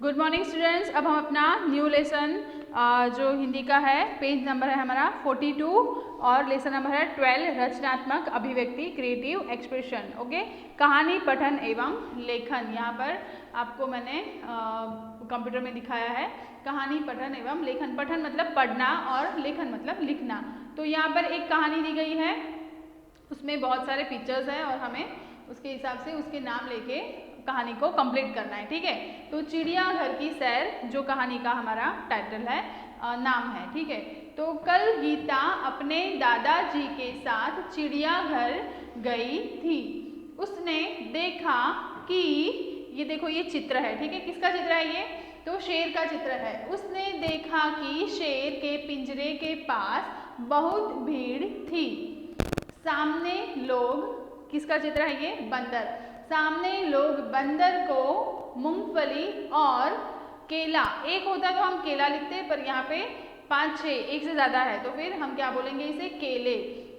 Good morning students. अब हम अपना न्यू लेसन जो हिंदी का है, पेज नंबर है हमारा 42 और लेसन नंबर है 12, रचनात्मक अभिव्यक्ति, क्रिएटिव एक्सप्रेशन। ओके, कहानी पठन एवं लेखन। यहाँ पर आपको मैंने कंप्यूटर में दिखाया है कहानी पठन एवं लेखन। पठन मतलब पढ़ना और लेखन मतलब लिखना। तो यहाँ पर एक कहानी दी गई है, उसमें बहुत सारे पिक्चर्स हैं और हमें उसके हिसाब से उसके नाम लेके कहानी को कंप्लीट करना है। ठीक है, तो चिड़ियाघर की सैर जो कहानी का हमारा टाइटल है, नाम है। ठीक है, तो कल गीता अपने दादाजी के साथ चिड़ियाघर गई थी। उसने देखा कि ये देखो, ये चित्र है। ठीक है, किसका चित्र है ये? तो शेर का चित्र है। उसने देखा कि शेर के पिंजरे के पास बहुत भीड़ थी। सामने लोग, किसका चित्र है ये? बंदर। सामने लोग बंदर को मूंगफली और केला, एक होता तो हम केला लिखते, पर यहाँ पे 5-6 एक से ज़्यादा है तो फिर हम क्या बोलेंगे इसे? केले।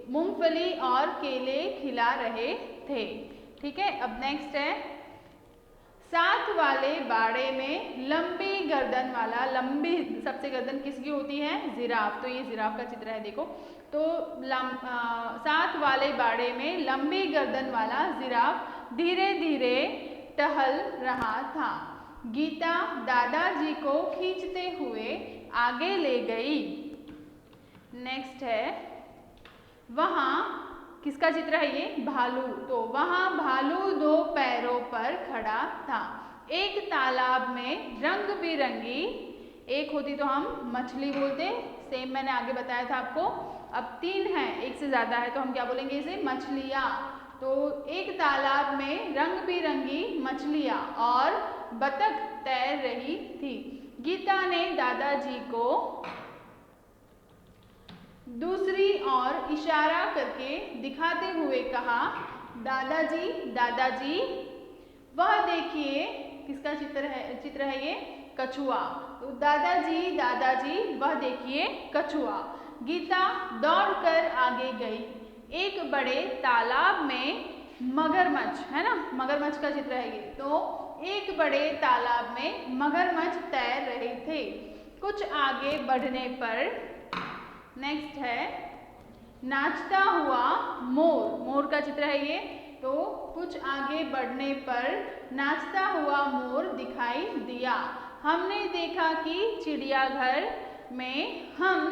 मूंगफली और केले खिला रहे थे। ठीक है, अब नेक्स्ट है, साथ वाले बाड़े में लंबी गर्दन वाला, लंबी सबसे गर्दन किसकी होती है? जिराफ। तो ये जिराफ का चित्र है, देखो। तो साथ वाले बाड़े में लंबी गर्दन वाला जिराफ धीरे धीरे टहल रहा था। गीता दादाजी को खींचते हुए आगे ले गई। नेक्स्ट है, वहाँ किसका चित्र है ये? भालू। तो वहाँ भालू 2 पैरों पर खड़ा था। एक तालाब में रंग बिरंगी, एक होती तो हम मछली बोलते, सेम मैंने आगे बताया था आपको। अब 3 है, एक से ज़्यादा है तो हम क्या बोलेंगे इसे? मछलियाँ। तो एक तालाब में रंग बिरंगी मछलियाँ और बतख तैर रही थी। गीता ने दादाजी को दूसरी ओर इशारा करके दिखाते हुए कहा, दादाजी दादाजी। वह देखिए, किसका चित्र है ये? कछुआ। तो दादाजी दादाजी, वह देखिए कछुआ। गीता दौड़कर आगे गई। एक बड़े तालाब में मगरमच्छ, है ना, मगरमच्छ का चित्र है ये। तो एक बड़े तालाब में मगरमच्छ तैर रहे थे। कुछ आगे बढ़ने पर नेक्स्ट है, नाचता हुआ मोर। मोर का चित्र है ये। तो कुछ आगे बढ़ने पर नाचता हुआ मोर दिखाई दिया। हमने देखा कि चिड़ियाघर में हम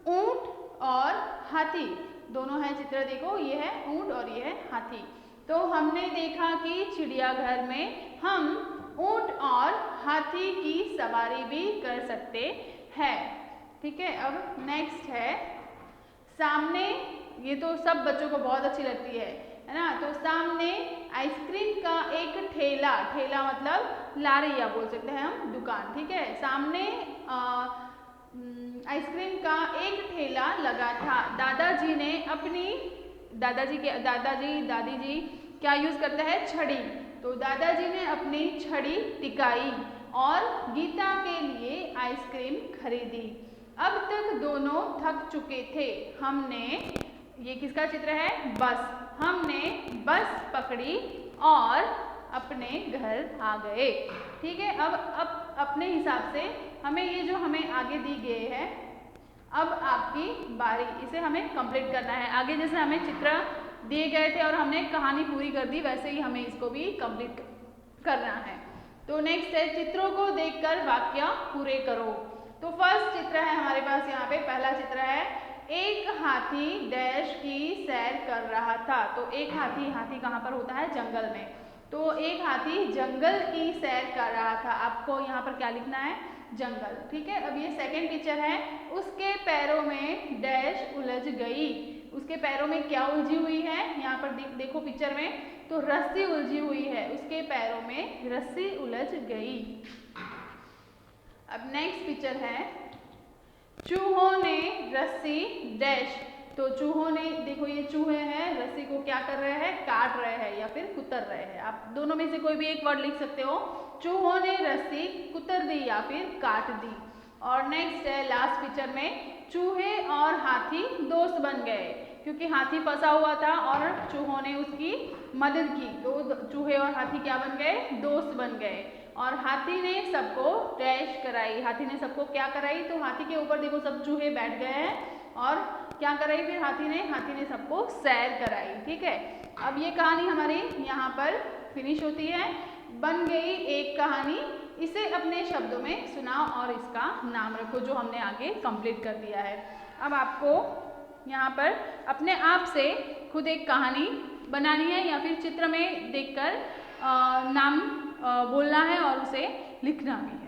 ऊंट और हाथी, दोनों है चित्र, देखो ये है ऊंट और ये है हाथी। तो हमने देखा कि चिड़ियाघर में हम ऊंट और हाथी की सवारी भी कर सकते हैं। ठीक है, अब नेक्स्ट है, सामने, ये तो सब बच्चों को बहुत अच्छी लगती है ना। तो सामने आइसक्रीम का एक ठेला, ठेला मतलब लारी या बोल सकते हैं हम दुकान। ठीक है, सामने आइसक्रीम का एक ठेला लगा था। दादाजी ने अपनी, दादाजी दादी जी क्या यूज करते हैं? छड़ी। तो दादाजी ने अपनी छड़ी टिकाई और गीता के लिए आइसक्रीम खरीदी। अब तक दोनों थक चुके थे। हमने, ये किसका चित्र है? बस। हमने बस पकड़ी और अपने घर आ गए। ठीक है, अब अपने हिसाब से हमें ये जो हमें आगे दी गई है, अब आपकी बारी, इसे हमें कंप्लीट करना है। आगे जैसे हमें चित्र दिए गए थे और हमने कहानी पूरी कर दी, वैसे ही हमें इसको भी कंप्लीट करना है। तो नेक्स्ट है, चित्रों को देखकर वाक्य पूरे करो। तो फर्स्ट चित्र है हमारे पास, यहाँ पे पहला चित्र है, एक हाथी डैश की सैर कर रहा था। तो एक हाथी, हाथी कहाँ पर होता है? जंगल में। तो एक हाथी जंगल की सैर कर रहा था। आपको यहाँ पर क्या लिखना है? जंगल। ठीक है, अब ये सेकंड पिक्चर है, उसके पैरों में डैश उलझ गई। उसके पैरों में क्या उलझी हुई है? यहाँ पर देखो पिक्चर में, तो रस्सी उलझी हुई है, उसके पैरों में रस्सी उलझ गई। अब नेक्स्ट पिक्चर है, चूहों ने रस्सी डैश। तो चूहों ने, देखो ये चूहे हैं, रस्सी को क्या कर रहे हैं? काट रहे हैं या फिर कुतर रहे हैं। आप दोनों में से कोई भी एक वर्ड लिख सकते हो। चूहों ने रस्सी कुतर दी या फिर काट दी। और नेक्स्ट है लास्ट पिक्चर में, चूहे और हाथी दोस्त बन गए, क्योंकि हाथी फंसा हुआ था और चूहों ने उसकी मदद की। तो चूहे और हाथी क्या बन गए? दोस्त बन गए। और हाथी ने सबको डैश कराई। हाथी ने सबको क्या कराई? तो हाथी के ऊपर देखो सब चूहे बैठ गए हैं और क्या कराई फिर हाथी ने सबको सैर कराई। ठीक है, अब ये कहानी हमारी यहाँ पर फिनिश होती है। बन गई एक कहानी, इसे अपने शब्दों में सुनाओ और इसका नाम रखो, जो हमने आगे कंप्लीट कर दिया है। अब आपको यहाँ पर अपने आप से खुद एक कहानी बनानी है या फिर चित्र में देखकर नाम बोलना है और उसे लिखना भी है।